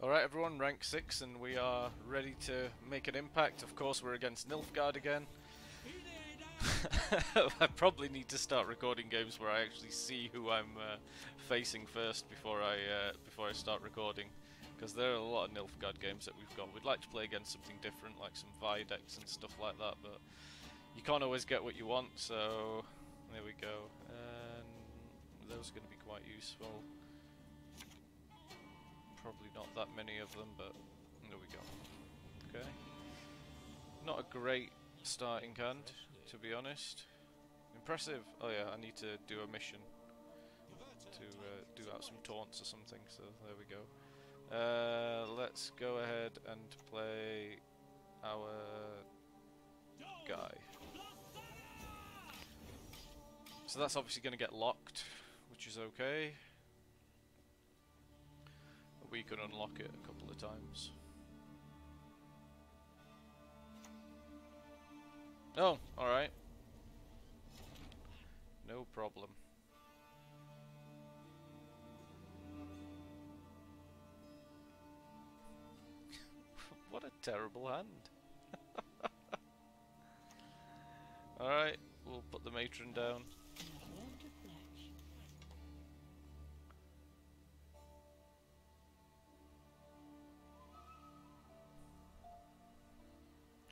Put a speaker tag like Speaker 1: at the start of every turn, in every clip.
Speaker 1: Alright everyone, rank 6 and we are ready to make an impact. Of course we're against Nilfgaard again. I probably need to start recording games where I actually see who I'm facing first before I start recording, because there are a lot of Nilfgaard games that we've got. We'd like to play against something different, like some Videx and stuff like that, but you can't always get what you want, so there we go. And those are going to be quite useful. Probably not that many of them, but there we go. Okay. Not a great starting hand, to be honest. Impressive. Oh yeah, I need to do a mission to do out some taunts or something, so there we go. Let's go ahead and play our guy. So that's obviously going to get locked, which is okay. We could unlock it a couple of times. Oh, alright. No problem. What a terrible hand. Alright, we'll put the matron down.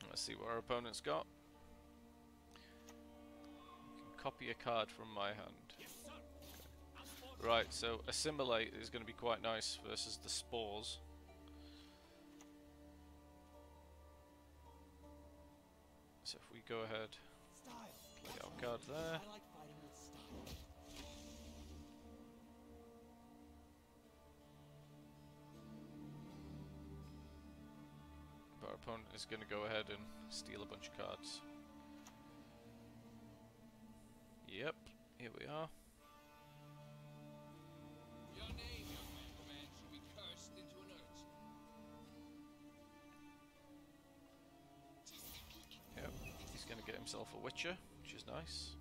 Speaker 1: Let's see what our opponent's got. You can copy a card from my hand. Okay. Right, so Assimilate is going to be quite nice versus the Spores. So if we go ahead, play our card there. But our opponent is going to go ahead and steal a bunch of cards. Yep, here we are.
Speaker 2: Your name, young man, should be cursed into an urchin.
Speaker 1: Yep, he's going to get himself a Witcher, which is nice.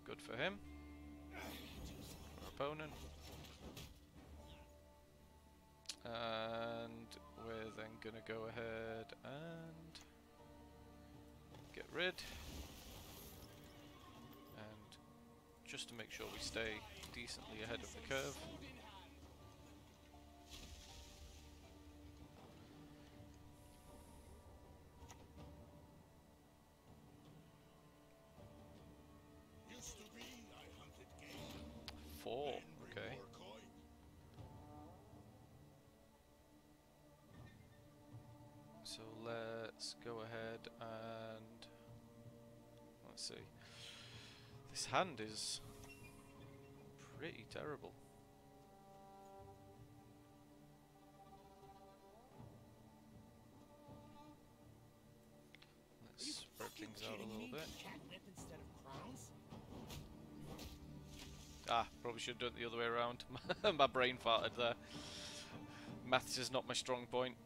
Speaker 1: Good for him. For our opponent. And we're then going to go ahead and get rid. And just to make sure we stay decently ahead of the curve.
Speaker 3: Used to be I hunted game.
Speaker 1: 4, okay. So let's go ahead and let's see. This hand is pretty terrible. Let's spread things out a little bit. Ah, probably should have done it the other way around. My brain farted there. Maths is not my strong point.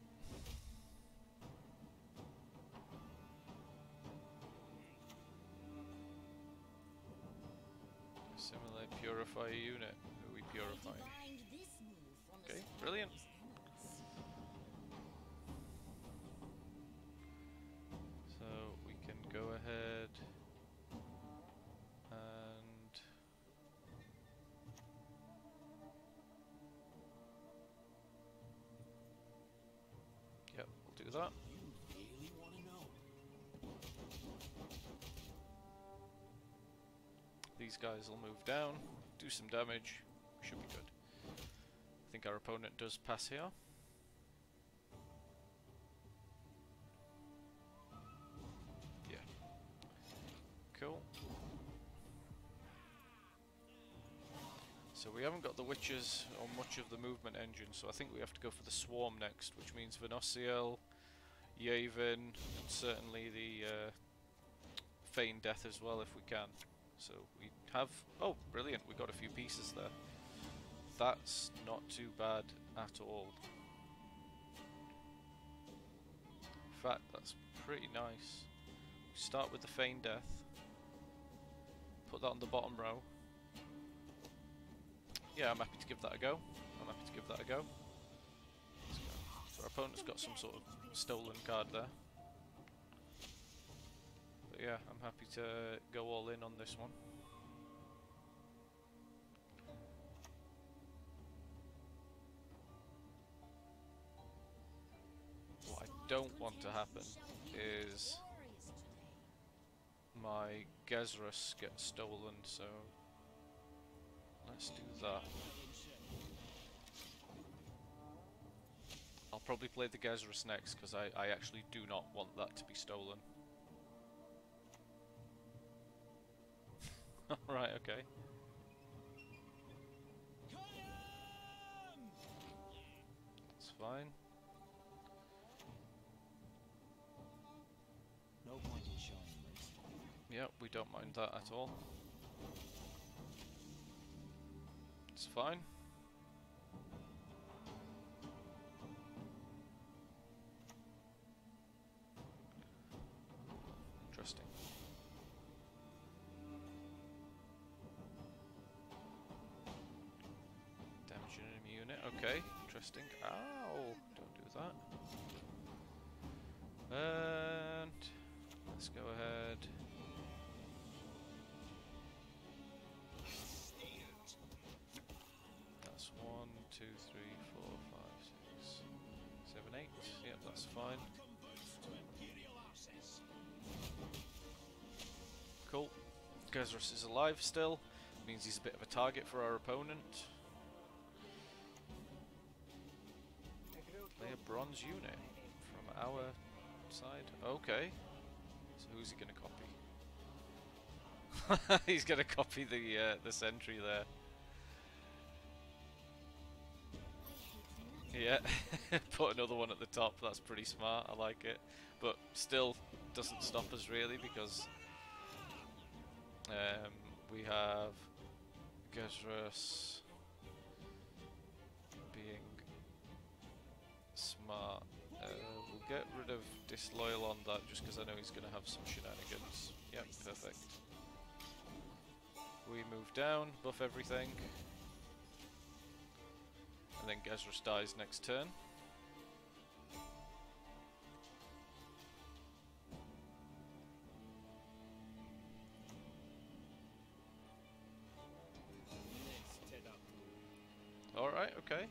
Speaker 1: Simulate purify a unit. Who are we purifying? Okay, brilliant. So we can go ahead and yep, we'll do that. These guys will move down, do some damage, should be good. I think our opponent does pass here. Yeah. Cool. So we haven't got the Witches or much of the movement engine, so I think we have to go for the Swarm next, which means Scoia'tael, Yavin, and certainly the Feign Death as well if we can. So we have... oh, brilliant, we got a few pieces there. That's not too bad at all. In fact, that's pretty nice. We start with the Feign Death. Put that on the bottom row. Yeah, I'm happy to give that a go. Let's go. opponent's got some sort of stolen card there. But yeah, I'm happy to go all in on this one. What I don't want to happen is my Gezrus gets stolen, so let's do that. I'll probably play the Gezrus next because I actually do not want that to be stolen. Right, okay. That's fine.
Speaker 4: No point in showing mercy.
Speaker 1: Yep, we don't mind that at all. It's fine. Interesting. Damage an enemy unit. Okay, interesting. Ow! Don't do that. And let's go ahead. That's 1, 2, 3, 4, 5, 6, 7, 8. Yep, that's fine. Cool. Gezrus is alive still. Means he's a bit of a target for our opponent. Play a bronze unit from our side. Okay. So who's he gonna copy? He's gonna copy the sentry there. Yeah. Put another one at the top. That's pretty smart. I like it. But still doesn't stop us really because we have Gezrus being smart. We'll get rid of Disloyal on that just because I know he's going to have some shenanigans. Yep, perfect. We move down, buff everything. And then Gezrus dies next turn. Alright, okay.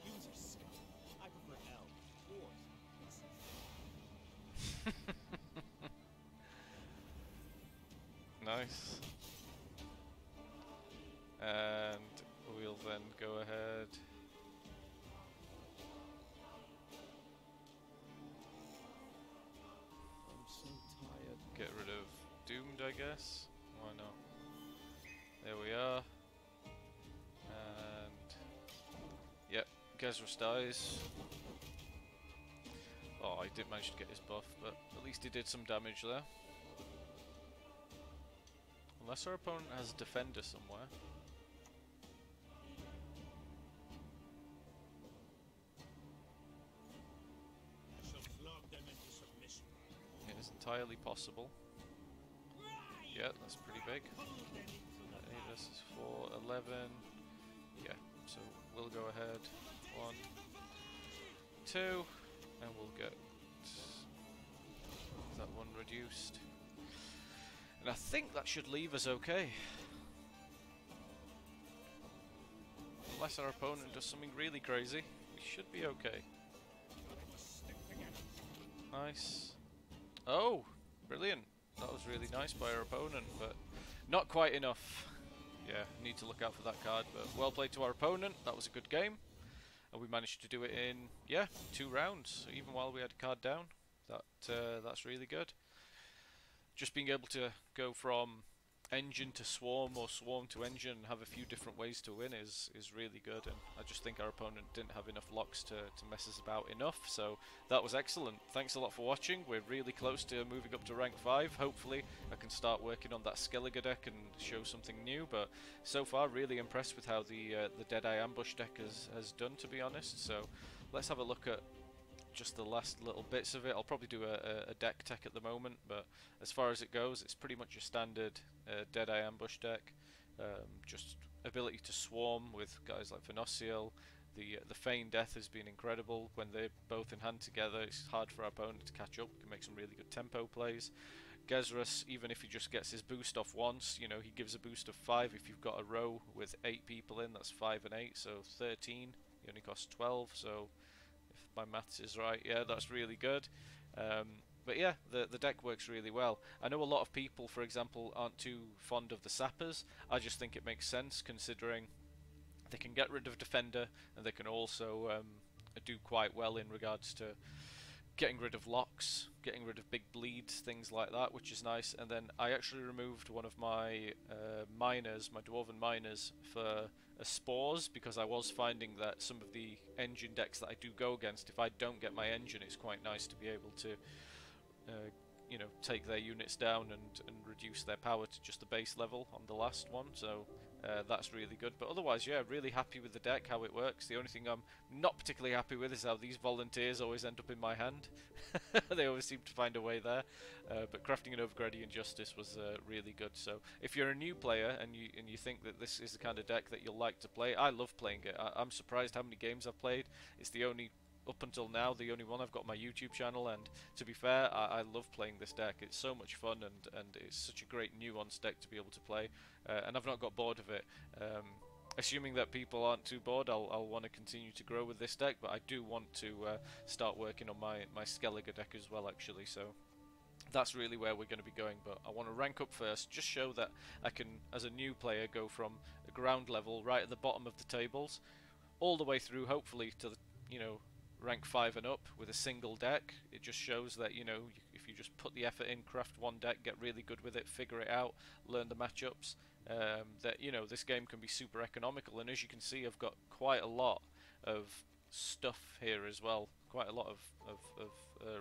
Speaker 4: Humans are scum. I prefer elves, dwarves.
Speaker 1: Nice. And we'll then go ahead.
Speaker 4: I'm so tired.
Speaker 1: Get rid of Doomed, I guess. Why not? There we are. And yep, Gezrus dies. Oh, I didn't manage to get his buff, but at least he did some damage there. Unless our opponent has a defender somewhere.
Speaker 3: I shall flog them into submission.
Speaker 1: It is entirely possible. Yeah, that's pretty big. 8 versus 4, 11. Yeah, so we'll go ahead. 1, 2, and we'll get that one reduced. And I think that should leave us okay. Unless our opponent does something really crazy, we should be okay. Nice. Oh, brilliant. That was really nice by our opponent, but not quite enough. Yeah, need to look out for that card, but well played to our opponent. That was a good game. And we managed to do it in, yeah, 2 rounds, so even while we had a card down. That's really good. Just being able to go from engine to swarm or swarm to engine and have a few different ways to win is really good, and I just think our opponent didn't have enough locks to mess us about enough, so that was excellent. Thanks a lot for watching. We're really close to moving up to rank 5. Hopefully I can start working on that Skellige deck and show something new, but so far really impressed with how the Deadeye Ambush deck has done, to be honest. So let's have a look at just the last little bits of it. I'll probably do a deck tech at the moment, but as far as it goes, it's pretty much a standard Deadeye Ambush deck. Just ability to swarm with guys like Scoia'tael. The Feign Death has been incredible. When they're both in hand together, it's hard for our opponent to catch up. Can make some really good tempo plays. Gezrus, even if he just gets his boost off once, you know, he gives a boost of 5. If you've got a row with 8 people in, that's 5 and 8, so 13. He only costs 12, so if my maths is right, yeah, that's really good. But yeah, the deck works really well. I know a lot of people, for example, aren't too fond of the sappers. I just think it makes sense, considering they can get rid of Defender, and they can also do quite well in regards to getting rid of locks, getting rid of big bleeds, things like that, which is nice. And then I actually removed one of my miners, my Dwarven miners, for spores, because I was finding that some of the engine decks that I do go against, if I don't get my engine, it's quite nice to be able to you know, take their units down and reduce their power to just the base level on the last one, so that's really good. But otherwise, yeah, really happy with the deck, how it works. The only thing I'm not particularly happy with is how these volunteers always end up in my hand. They always seem to find a way there. But crafting an Overgradian Justice was really good. So if you're a new player and you think that this is the kind of deck that you'll like to play, I love playing it. I'm surprised how many games I've played. It's the only, up until now, the only one I've got on my YouTube channel, and to be fair, I love playing this deck. It's so much fun, and it's such a great nuanced deck to be able to play, and I've not got bored of it. Assuming that people aren't too bored, I'll want to continue to grow with this deck, but I do want to start working on my Skellige deck as well, actually, so that's really where we're going to be going. But I want to rank up first, just show that I can, as a new player, go from a ground level right at the bottom of the tables all the way through, hopefully, to the, you know, rank 5 and up with a single deck. It just shows that, you know, if you just put the effort in, craft one deck, get really good with it, figure it out, learn the matchups, that, you know, this game can be super economical. And as you can see, I've got quite a lot of stuff here as well, quite a lot of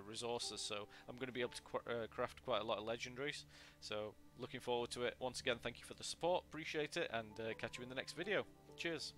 Speaker 1: resources, so I'm going to be able to craft quite a lot of legendaries, so looking forward to it. Once again, thank you for the support, appreciate it, and catch you in the next video. Cheers.